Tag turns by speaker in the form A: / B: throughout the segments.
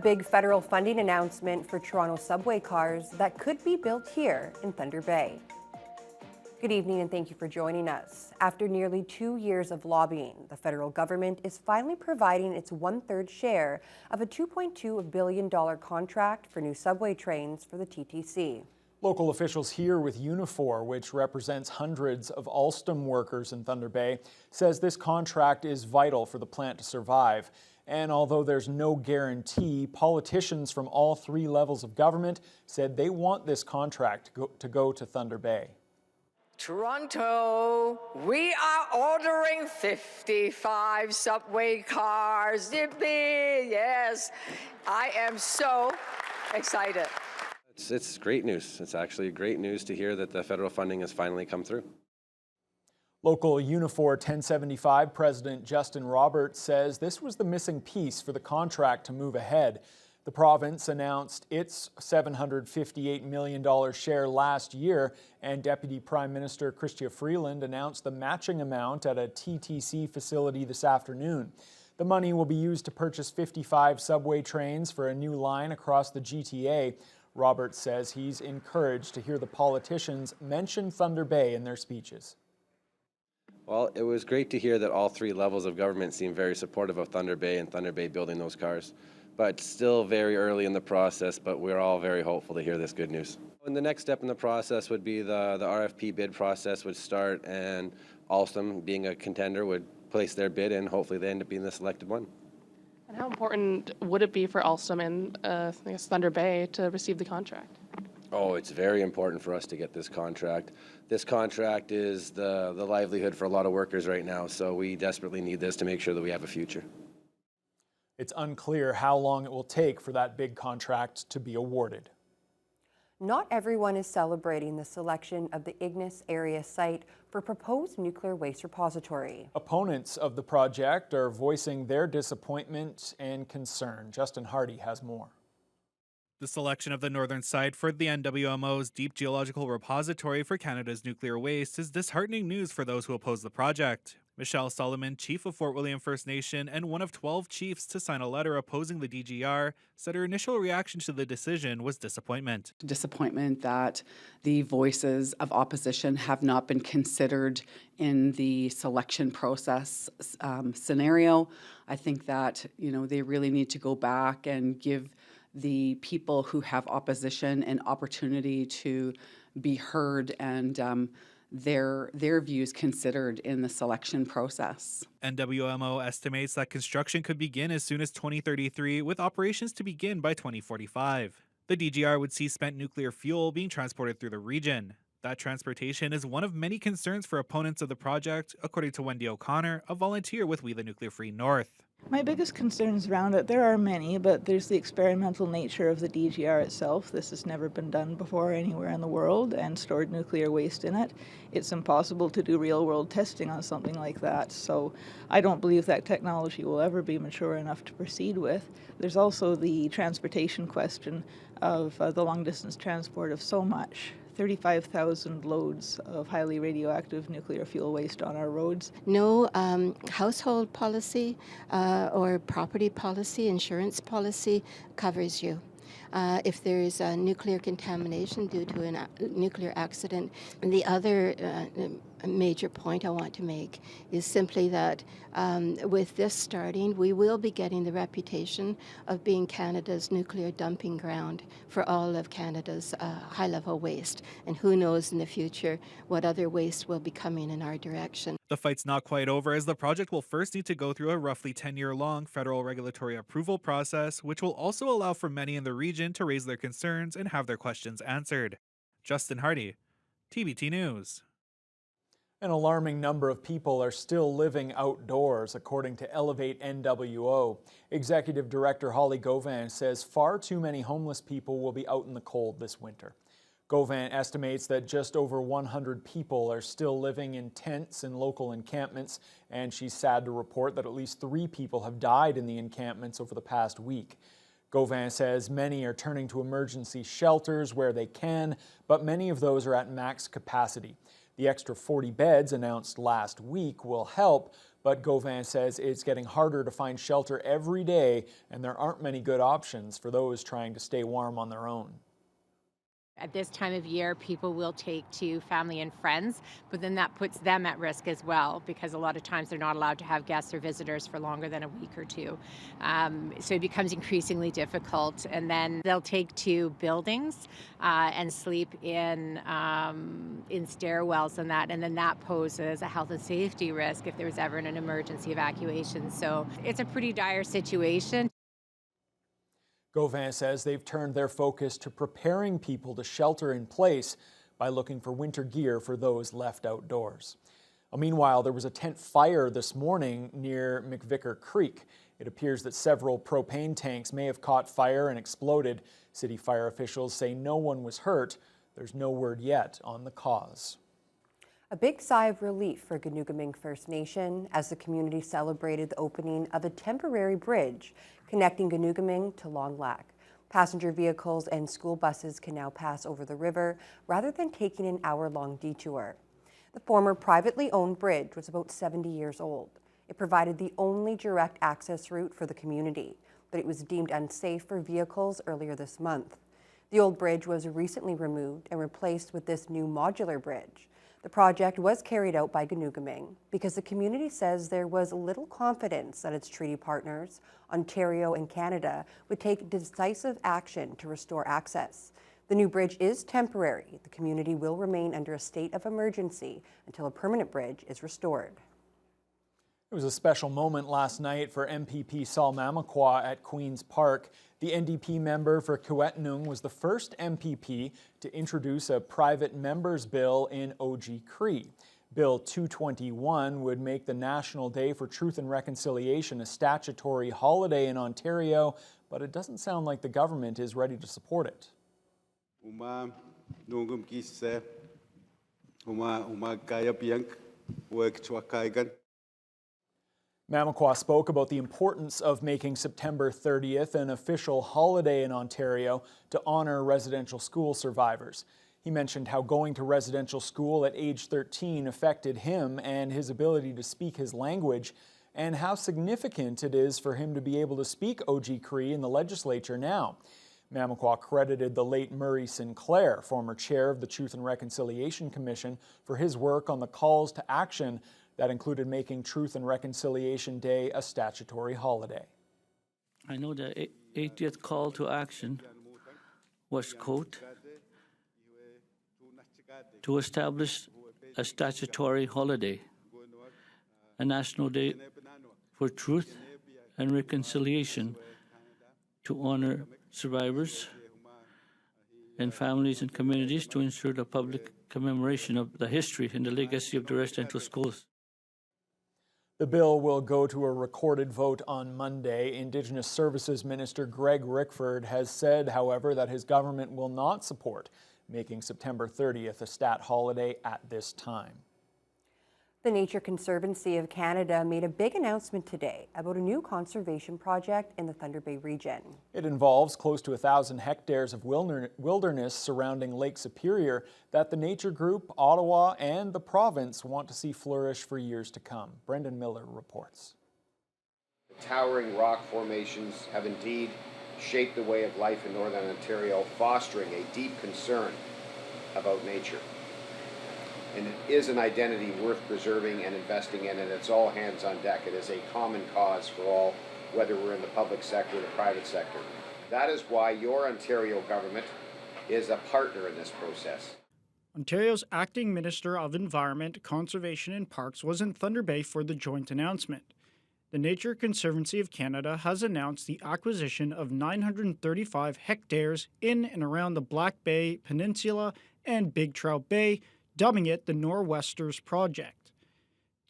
A: A big federal funding announcement for Toronto subway cars that could be built here in Thunder Bay. Good evening and thank you for joining us. After nearly 2 years of lobbying, the federal government is finally providing its one-third share of a $2.2 billion contract for new subway trains for the TTC.
B: Local officials here with Unifor, which represents hundreds of Alstom workers in Thunder Bay, says this contract is vital for the plant to survive. And although there's no guarantee, politicians from all three levels of government said they want this contract to go to Thunder Bay.
C: Toronto, we are ordering 55 subway cars. Yippee! Yes, I am so excited.
D: It's great news. It's actually great news to hear that the federal funding has finally come through.
B: Local Unifor 1075 President Justin Roberts says this was the missing piece for the contract to move ahead. The province announced its $758 million share last year, and Deputy Prime Minister Chrystia Freeland announced the matching amount at a TTC facility this afternoon. The money will be used to purchase 55 subway trains for a new line across the GTA. Roberts says he's encouraged to hear the politicians mention Thunder Bay in their speeches.
D: Well, it was great to hear that all three levels of government seem very supportive of Thunder Bay and Thunder Bay building those cars. But still very early in the process, but we're all very hopeful to hear this good news. And the next step in the process would be the RFP bid process would start, and Alstom, being a contender, would place their bid, and hopefully they end up being the selected one.
E: And how important would it be for Alstom and I guess Thunder Bay to receive the contract?
D: Oh, it's very important for us to get this contract. This contract is the livelihood for a lot of workers right now, so we desperately need this to make sure that we have a future.
B: It's unclear how long it will take for that big contract to be awarded.
A: Not everyone is celebrating the selection of the Ignis area site for proposed nuclear waste repository. Opponents
B: of the project are voicing their disappointment and concern. Justin Hardy has more.
F: The selection of the northern site for the NWMO's Deep Geological Repository for Canada's nuclear waste is disheartening news for those who oppose the project. Michelle Solomon, chief of Fort William First Nation and one of 12 chiefs to sign a letter opposing the DGR, said her initial reaction to the decision was disappointment.
G: Disappointment that the voices of opposition have not been considered in the selection process scenario. I think that, they really need to go back and give the people who have opposition an opportunity to be heard and their views considered in the selection process.
F: NWMO estimates that construction could begin as soon as 2033, with operations to begin by 2045. The DGR would see spent nuclear fuel being transported through the region. That transportation is one of many concerns for opponents of the project, according to Wendy O'Connor, a volunteer with We the Nuclear Free North.
H: My biggest concerns around it, there are many, but there's the experimental nature of the DGR itself. This has never been done before anywhere in the world, and stored nuclear waste in it. It's impossible to do real-world testing on something like that, so I don't believe that technology will ever be mature enough to proceed with. There's also the transportation question of the long-distance transport of so much. 35,000 loads of highly radioactive nuclear fuel waste on our roads.
I: No household policy or property policy, insurance policy covers you. If there is a nuclear contamination due to a nuclear accident. And the other major point I want to make is simply that with this starting, we will be getting the reputation of being Canada's nuclear dumping ground for all of Canada's high-level waste. And who knows in the future what other waste will be coming in our direction.
F: The fight's not quite over, as the project will first need to go through a roughly 10-year-long federal regulatory approval process, which will also allow for many in the region to raise their concerns and have their questions answered. Justin Hardy, TBT News.
B: An alarming number of people are still living outdoors, according to Elevate NWO. Executive Director Holly Gauvin says far too many homeless people will be out in the cold this winter. Gauvin estimates that just over 100 people are still living in tents in local encampments, and she's sad to report that at least 3 people have died in the encampments over the past week. Gauvin says many are turning to emergency shelters where they can, but many of those are at max capacity. The extra 40 beds announced last week will help, But Gauvin says it's getting harder to find shelter every day, and there aren't many good options for those trying to stay warm on their own.
J: At this time of year, people will take to family and friends, but then that puts them at risk as well, because a lot of times they're not allowed to have guests or visitors for longer than a week or two. So it becomes increasingly difficult. And then they'll take to buildings and sleep in stairwells and that, and then that poses a health and safety risk if there was ever an emergency evacuation. So it's a pretty dire situation.
B: Gauvin says they've turned their focus to preparing people to shelter in place by looking for winter gear for those left outdoors. Meanwhile, there was a tent fire this morning near McVicker Creek. It appears that several propane tanks may have caught fire and exploded. City fire officials say no one was hurt. There's no word yet on the cause.
A: A big sigh of relief for Ganoogaming First Nation as the community celebrated the opening of a temporary bridge connecting Ganoogaming to Long Lac. Passenger vehicles and school buses can now pass over the river rather than taking an hour-long detour. The former privately owned bridge was about 70 years old. It provided the only direct access route for the community, but it was deemed unsafe for vehicles earlier this month. The old bridge was recently removed and replaced with this new modular bridge. The project was carried out by Ganoogaming because the community says there was little confidence that its treaty partners, Ontario and Canada, would take decisive action to restore access. The new bridge is temporary. The community will remain under a state of emergency until a permanent bridge is restored.
B: It was a special moment last night for MPP Sol Mamakwa at Queen's Park. The NDP member for Kiiwetinoong was the first MPP to introduce a private members bill in OG Cree. Bill 221 would make the National Day for Truth and Reconciliation a statutory holiday in Ontario, but it doesn't sound like the government is ready to support it. Mamakwa spoke about the importance of making September 30th an official holiday in Ontario to honor residential school survivors. He mentioned how going to residential school at age 13 affected him and his ability to speak his language, and how significant it is for him to be able to speak OG Cree in the legislature now. Mamakwa credited the late Murray Sinclair, former chair of the Truth and Reconciliation Commission, for his work on the calls to action that included making Truth and Reconciliation Day a statutory holiday.
K: I know the 80th call to action was, quote, to establish a statutory holiday, a national day for truth and reconciliation to honor survivors and families and communities, to ensure the public commemoration of the history and the legacy of the residential schools.
B: The bill will go to a recorded vote on Monday. Indigenous Services Minister Greg Rickford has said, however, that his government will not support making September 30th a stat holiday at this time.
A: The Nature Conservancy of Canada made a big announcement today about a new conservation project in the Thunder Bay region.
B: It involves close to 1,000 hectares of wilderness surrounding Lake Superior that the Nature Group, Ottawa, and the province want to see flourish for years to come. Brendan Miller reports.
L: The towering rock formations have indeed shaped the way of life in Northern Ontario, fostering a deep concern about nature. And it is an identity worth preserving and investing in, and it's all hands on deck. It is a common cause for all, whether we're in the public sector or the private sector. That is why your Ontario government is a partner in this process.
M: Ontario's Acting Minister of Environment, Conservation and Parks was in Thunder Bay for the joint announcement. The Nature Conservancy of Canada has announced the acquisition of 935 hectares in and around the Black Bay Peninsula and Big Trout Bay, dubbing it the Nor'Westers Project.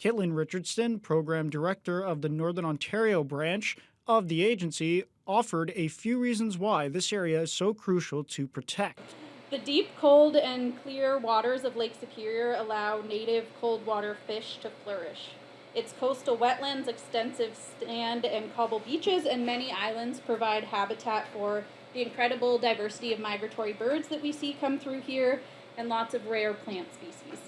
M: Caitlin Richardson, Program Director of the Northern Ontario branch of the agency, offered a few reasons why this area is so crucial to protect.
N: The deep, cold, and clear waters of Lake Superior allow native cold water fish to flourish. Its coastal wetlands, extensive sand and cobble beaches, and many islands provide habitat for the incredible diversity of migratory birds that we see come through here, and lots of rare plant species.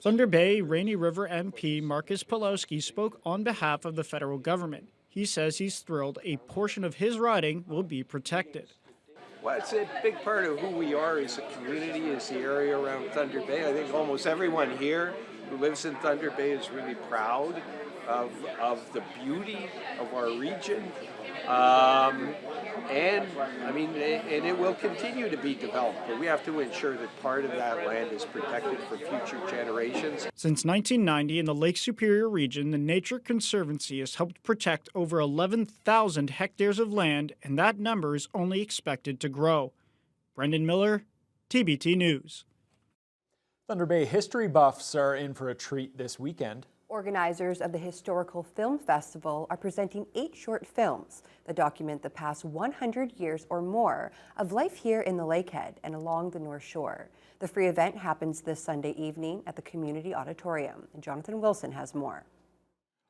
M: Thunder Bay Rainy River MP Marcus Pulowski spoke on behalf of the federal government. He says he's thrilled a portion of his riding will be protected.
O: Well, it's a big part of who we are as a community, is the area around Thunder Bay. I think almost everyone here who lives in Thunder Bay is really proud of the beauty of our region. And it will continue to be developed, but we have to ensure that part of that land is protected for future generations.
M: Since 1990, in the Lake Superior region, the Nature Conservancy has helped protect over 11,000 hectares of land, and that number is only expected to grow. Brendan Miller, TBT News.
B: Thunder Bay history buffs are in for a treat this weekend.
A: Organizers of the Historical Film Festival are presenting 8 short films that document the past 100 years or more of life here in the Lakehead and along the North Shore. The free event happens this Sunday evening at the Community Auditorium. And Jonathan Wilson has more.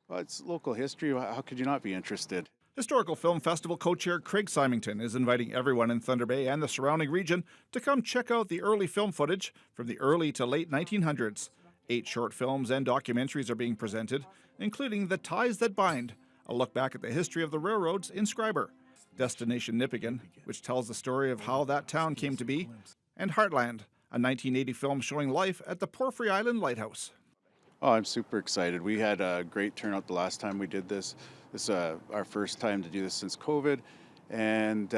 P: Well, it's local history. How could you not be interested?
Q: Historical Film Festival co-chair Craig Symington is inviting everyone in Thunder Bay and the surrounding region to come check out the early film footage from the early to late 1900s. 8 short films and documentaries are being presented, including The Ties That Bind, a look back at the history of the railroads in Schreiber, Destination Nipigon, which tells the story of how that town came to be, and Heartland, a 1980 film showing life at the Porphyry Island Lighthouse.
P: Oh, I'm super excited. We had a great turnout the last time we did this. This is our first time to do this since COVID, and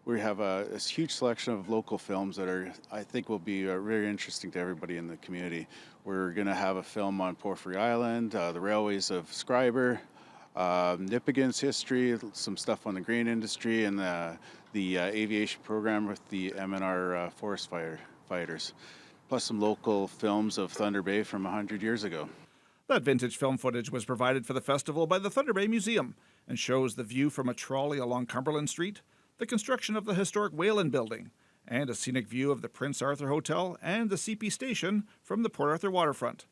P: we have a huge selection of local films that I think will be very interesting to everybody in the community. We're going to have a film on Porphyry Island, the railways of Schreiber, Nipigon's history, some stuff on the grain industry, and the aviation program with the MNR forest fighters, plus some local films of Thunder Bay from 100 years ago.
Q: That vintage film footage was provided for the festival by the Thunder Bay Museum and shows the view from a trolley along Cumberland Street, the construction of the historic Whalen Building, and a scenic view of the Prince Arthur Hotel and the CP Station from the Port Arthur waterfront.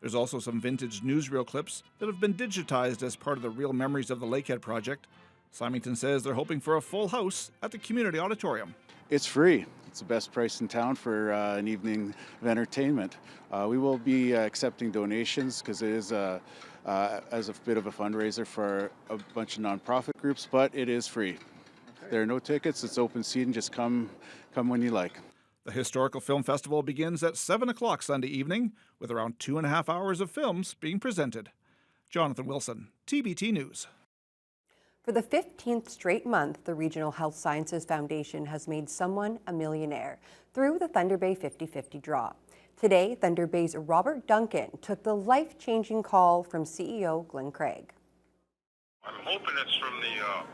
Q: There's also some vintage newsreel clips that have been digitized as part of the Real Memories of the Lakehead project. Symington says they're hoping for a full house at the Community Auditorium.
P: It's free. It's the best price in town for an evening of entertainment. We will be accepting donations because it is as a bit of a fundraiser for a bunch of nonprofit groups, but it is free. There are no tickets. It's open seating. Just come when you like.
Q: The Historical Film Festival begins at 7 o'clock Sunday evening with around 2.5 hours of films being presented. Jonathan Wilson, TBT News.
A: For the 15th straight month, the Regional Health Sciences Foundation has made someone a millionaire through the Thunder Bay 50/50 draw. Today, Thunder Bay's Robert Duncan took the life-changing call from CEO Glenn Craig.
R: I'm hoping it's from the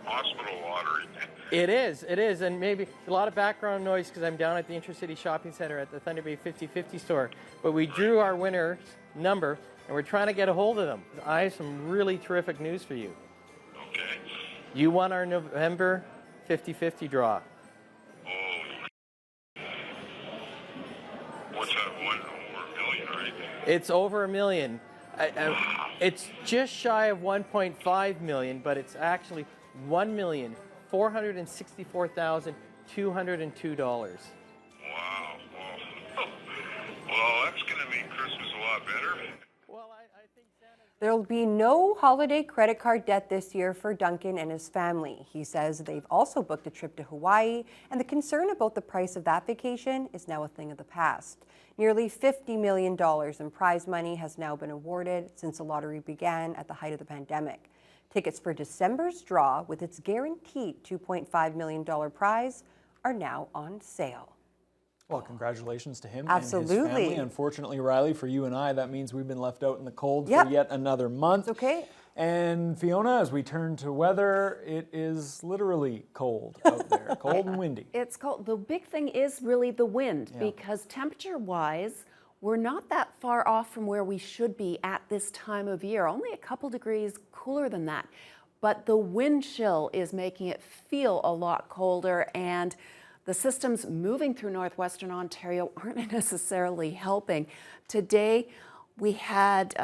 R: hospital lottery.
S: It is, and maybe a lot of background noise because I'm down at the Intercity Shopping Center at the Thunder Bay 50/50 store. But we drew our winner's number, and we're trying to get a hold of them. I have some really terrific news for you.
R: Okay.
S: You won our November 50/50 draw.
R: Oh. What's that, one over $1 million, right?
S: It's over $1 million. It's just shy of 1.5 million, but it's actually $1,464,202.
R: Wow. Well, that's going to make Christmas a lot better.
A: There'll be no holiday credit card debt this year for Duncan and his family. He says they've also booked a trip to Hawaii, and the concern about the price of that vacation is now a thing of the past. Nearly $50 million in prize money has now been awarded since the lottery began at the height of the pandemic. Tickets for December's draw, with its guaranteed $2.5 million prize, are now on sale.
B: Well, congratulations to him
A: Absolutely.
B: and his family. Unfortunately, Riley, for you and I, that means we've been left out in the cold
A: Yep.
B: for yet another month.
A: It's okay.
B: And Fiona, as we turn to weather, it is literally cold out there, cold and windy.
T: It's cold. The big thing is really the wind,
B: Yeah.
T: because temperature-wise, we're not that far off from where we should be at this time of year, only a couple degrees cooler than that. But the wind chill is making it feel a lot colder, and the systems moving through northwestern Ontario aren't necessarily helping. Today, we had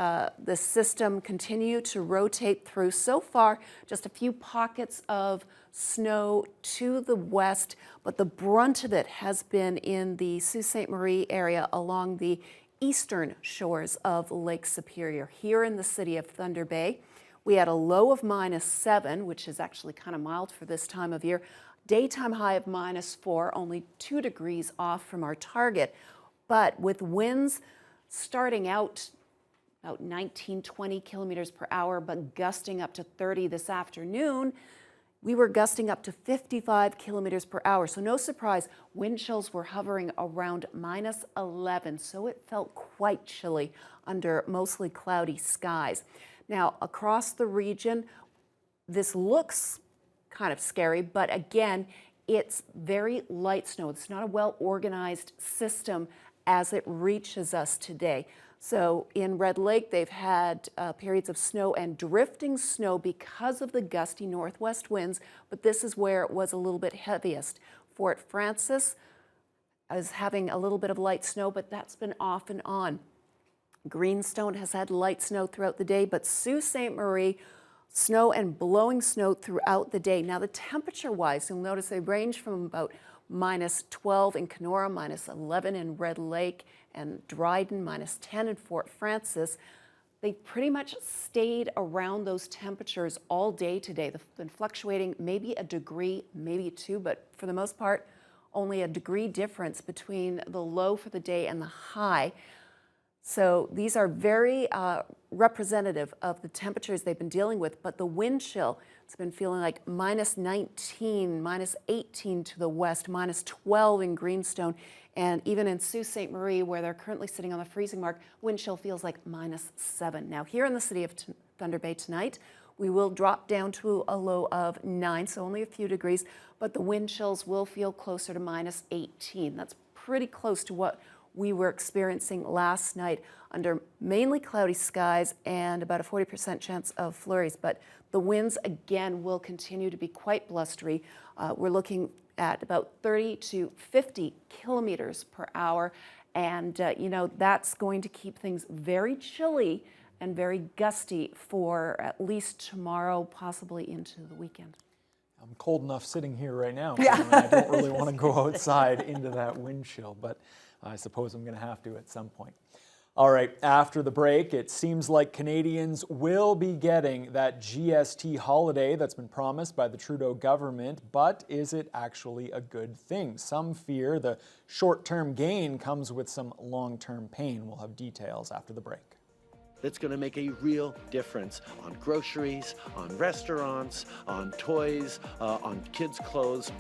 T: the system continue to rotate through. So far, just a few pockets of snow to the west, but the brunt of it has been in the Sault Ste. Marie area along the eastern shores of Lake Superior. Here in the city of Thunder Bay, we had a low of -7, which is actually kind of mild for this time of year. Daytime high of -4, only 2 degrees off from our target. But with winds starting out about 19, 20 kilometers per hour, but gusting up to 30 this afternoon, we were gusting up to 55 kilometers per hour. So no surprise, wind chills were hovering around -11, so it felt quite chilly under mostly cloudy skies. Now, across the region, this looks kind of scary, but again, it's very light snow. It's not a well-organized system as it reaches us today. So in Red Lake, they've had periods of snow and drifting snow because of the gusty northwest winds, but this is where it was a little bit heaviest. Fort Frances is having a little bit of light snow, but that's been off and on. Greenstone has had light snow throughout the day, but Sault Ste. Marie, snow and blowing snow throughout the day. Now the temperature-wise, you'll notice they range from about -12 in Kenora, -11 in Red Lake, and Dryden, -10 in Fort Frances. They pretty much stayed around those temperatures all day today. They've been fluctuating maybe a degree, maybe 2, but for the most part, only a degree difference between the low for the day and the high. So these are very representative of the temperatures they've been dealing with, but the wind chill, it's been feeling like -19, -18 to the west, -12 in Greenstone, and even in Sault Ste. Marie, where they're currently sitting on the freezing mark, wind chill feels like -7. Now here in the city of Thunder Bay tonight, we will drop down to a low of 9, so only a few degrees, but the wind chills will feel closer to -18. That's pretty close to what we were experiencing last night under mainly cloudy skies and about a 40% chance of flurries. But the winds, again, will continue to be quite blustery. We're looking at about 30 to 50 kilometers per hour. And, you know, that's going to keep things very chilly and very gusty for at least tomorrow, possibly into the weekend.
B: I'm cold enough sitting here right now. Yeah. I don't really want to go outside into that wind chill, but I suppose I'm going to have to at some point. All right, after the break, it seems like Canadians will be getting that GST holiday that's been promised by the Trudeau government, but is it actually a good thing? Some fear the short-term gain comes with some long-term pain. We'll have details after the break.
U: That's going to make a real difference on groceries, on restaurants, on toys, on kids' clothes.